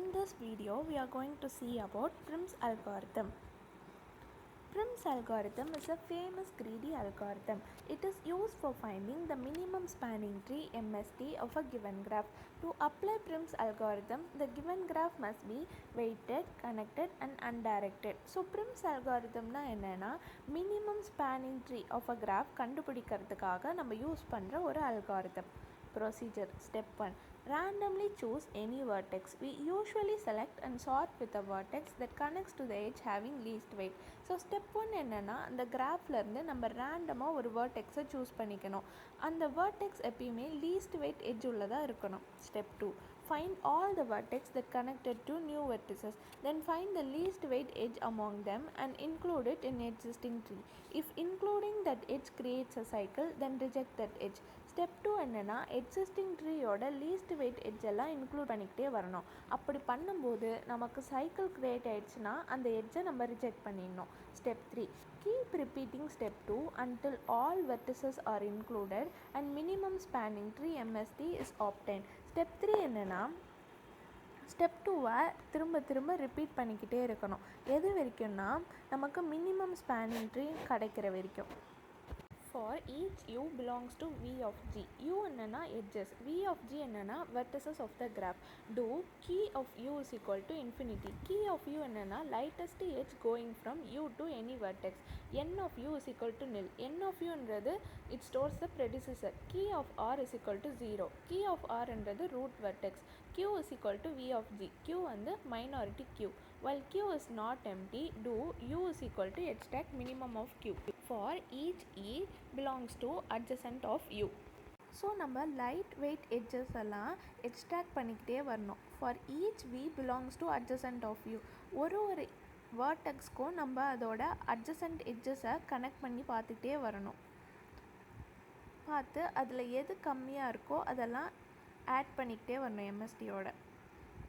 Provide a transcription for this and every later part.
In this video, we are going to see about Prim's algorithm. Prim's algorithm is a famous greedy algorithm. It is used for finding the minimum spanning tree MST of a given graph. To apply Prim's algorithm, the given graph must be weighted, connected and undirected. So Prim's algorithm na enna minimum spanning tree of a graph கண்டுபிடிக்கிறதுக்காக நம்ம use பண்ற ஒரு algorithm. Procedure. Step 1. Randomly choose any vertex. We usually select and sort with a vertex that connects to the edge having least weight. So step 1 என்னன்னா அந்த கிராஃப்ல இருந்து நம்ம ரேண்டமாக ஒரு வேர்டெக்ஸை choose பண்ணிக்கணும். அந்த வேர்டெக்ஸ் எப்பயுமே லீஸ்ட் வெயிட் எட்ஜ் உள்ளதாக இருக்கணும். Step 2. Find all the vertex that connected to new vertices. Then find the least weight edge among them and include it in existing tree. If including that edge creates a cycle, then reject that edge. Step 2 என்னென்னா existing ட்ரீயோட least wait எட்ஜெல்லாம் include பண்ணிக்கிட்டே வரணும். அப்படி பண்ணும்போது நமக்கு cycle create ஆகிடுச்சுன்னா அந்த எட்ஜை நம்ம reject பண்ணிடணும். Step 3. Keep repeating step 2 until all vertices are included and minimum spanning tree MST is obtained. Step 3 என்னென்னா ஸ்டெப் 2வை திரும்ப ரிப்பீட் பண்ணிக்கிட்டே இருக்கணும். எது வரைக்கும்னா நமக்கு மினிமம் ஸ்பேனிங் ட்ரீ கிடைக்கிற வரைக்கும். For each u belongs to v of g. u என்னன்னா edges, v of g என்னன்னா vertices of the graph. Do key of u is equal to infinity. Key of u என்னன்னா lightest edge going from u to any vertex. n of u is equal to nil. n of u என்றது it stores the predecessor. Key of r is equal to 0. Key of r என்றது root vertex. q is equal to v of g. q வந்து minority q. While q is not empty, do u is equal to edge stack minimum of q. For each e belongs to adjacent of u. So நம்ம light weight edges எல்லாம் extract பண்ணிக்கிட்டே வரணும். For each v belongs to adjacent of u. ஒரு வேர்டெக்ஸ்க்கும் நம்ம அதோட adjacent எட்ஜஸை connect பண்ணி பார்த்துக்கிட்டே வரணும். பார்த்து அதில் எது கம்மியாக இருக்கோ அதெல்லாம் ஆட் பண்ணிக்கிட்டே வரணும் எம்எஸ்டியோட.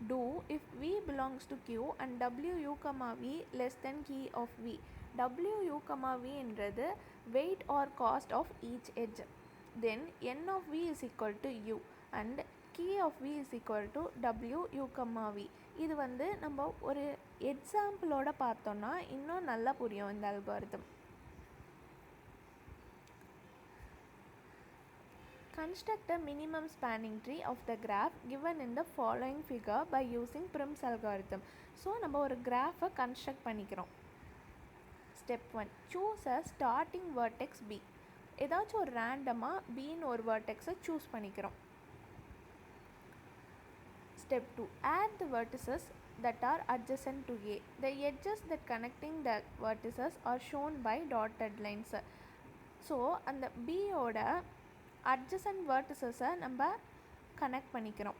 Do if v belongs to q and wu, v less than key of v. wu, v என்றது weight or cost of each edge. Then n of v is equal to u and key of v is equal to wu, v. இது வந்து நம்ம ஒரு எக்ஸாம்பிளோட பார்த்தோன்னா இன்னும் நல்லா புரியும் இந்த algorithm. Construct a minimum spanning tree of the graph given in the following figure by using Prim's algorithm. So நம்ம ஒரு கிராஃபை கன்ஸ்ட்ரக்ட் பண்ணிக்கிறோம். Step 1. Choose a starting vertex b. ஏதாச்சும் ஒரு ரேண்டமாக பின்னு ஒரு வேர்டெக்ஸை சூஸ் பண்ணிக்கிறோம். Step 2. Add the vertices that are adjacent to a. The edges that connecting the vertices are shown by dotted lines. So அந்த பியோட adjacent vertices-ஐ நம்ம கனெக்ட் பண்ணிக்கிறோம்.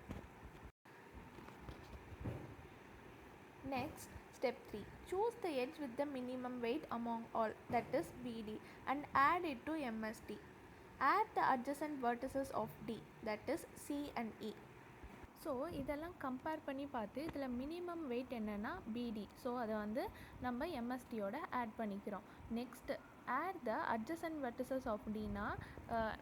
Next, step 3. Choose the edge with the minimum weight among all, that is BD, and add it to MST. Add the adjacent vertices of D, that is C and E. So இதெல்லாம் compare பண்ணி பார்த்து இதில் minimum wait என்னென்னா பிடி. So அதை வந்து நம்ம எம்எஸ்டியோட ஆட் பண்ணிக்கிறோம். Next add the adjacent vertices of டினா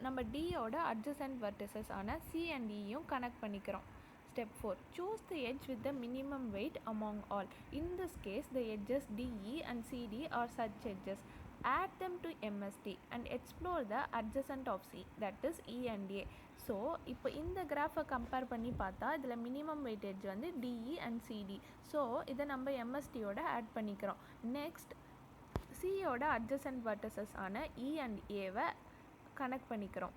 நம்ம டியோட அட்ஜசன்ட் வெர்டிசஸ் ஆன சி அண்ட் இயும் கனெக்ட் பண்ணிக்கிறோம். Step 4. Choose the edge with the minimum weight among all. In this case, the edges DE and CD are such edges. Add them to MST and explore the adjacent of C, that is E and A. So இப்போ இந்த கிராஃபை compare பண்ணி பார்த்தா இதில் minimum wait edge வந்து DE and CD. So இதை நம்ம எம்எஸ்டியோட add பண்ணிக்கிறோம். நெக்ஸ்ட் சியோட அட்ஜசன்ட் வெர்டிசஸ் ஆன இ அண்ட் ஏவை கனெக்ட் பண்ணிக்கிறோம்.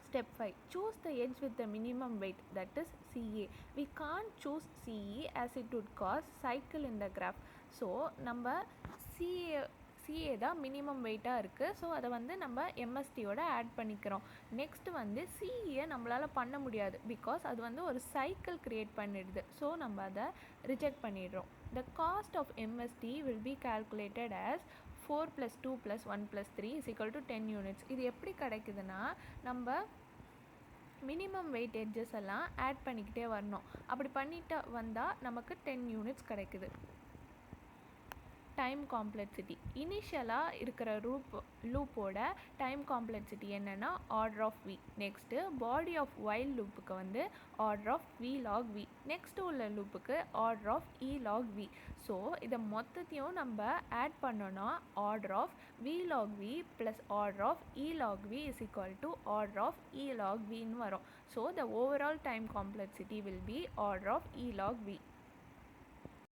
Step 5. Choose the edge with the minimum weight, that is CA. We can't choose CE as it would cause cycle in the graph. So நம்ம CA தான் minimum வெயிட்டாக இருக்குது. So அதை வந்து நம்ம எம்எஸ்டியோட ஆட் பண்ணிக்கிறோம். நெக்ஸ்ட் வந்து சிஇயை நம்மளால் பண்ண முடியாது பிகாஸ் அது வந்து ஒரு சைக்கிள் க்ரியேட் பண்ணிடுது. ஸோ நம்ம அதை ரிஜெக்ட் பண்ணிடுறோம். The cost of MST will be calculated as 4 + 2 + 1 + 3 is equal to 10 units. இது எப்படி கிடைக்குதுன்னா நம்ம மினிமம் வெயிட் எட்ஜஸ் எல்லாம் ஆட் பண்ணிக்கிட்டே வரணும். அப்படி பண்ணிட்டு வந்தால் நமக்கு 10 யூனிட்ஸ் கிடைக்குது. Time complexity. இனிஷியலாக இருக்கிற லூப்போட டைம் காம்ப்ளெக்சிட்டி என்னென்னா order of V. Next body of while லூப்புக்கு வந்து order of V log V. Next உள்ள லூப்புக்கு order of E log V. So இதை மொத்தத்தையும் நம்ம ஆட் பண்ணோன்னா order of V log V plus order of E log V is equal to order of E log வின்னு வரும். So the overall time complexity will be order of E log we.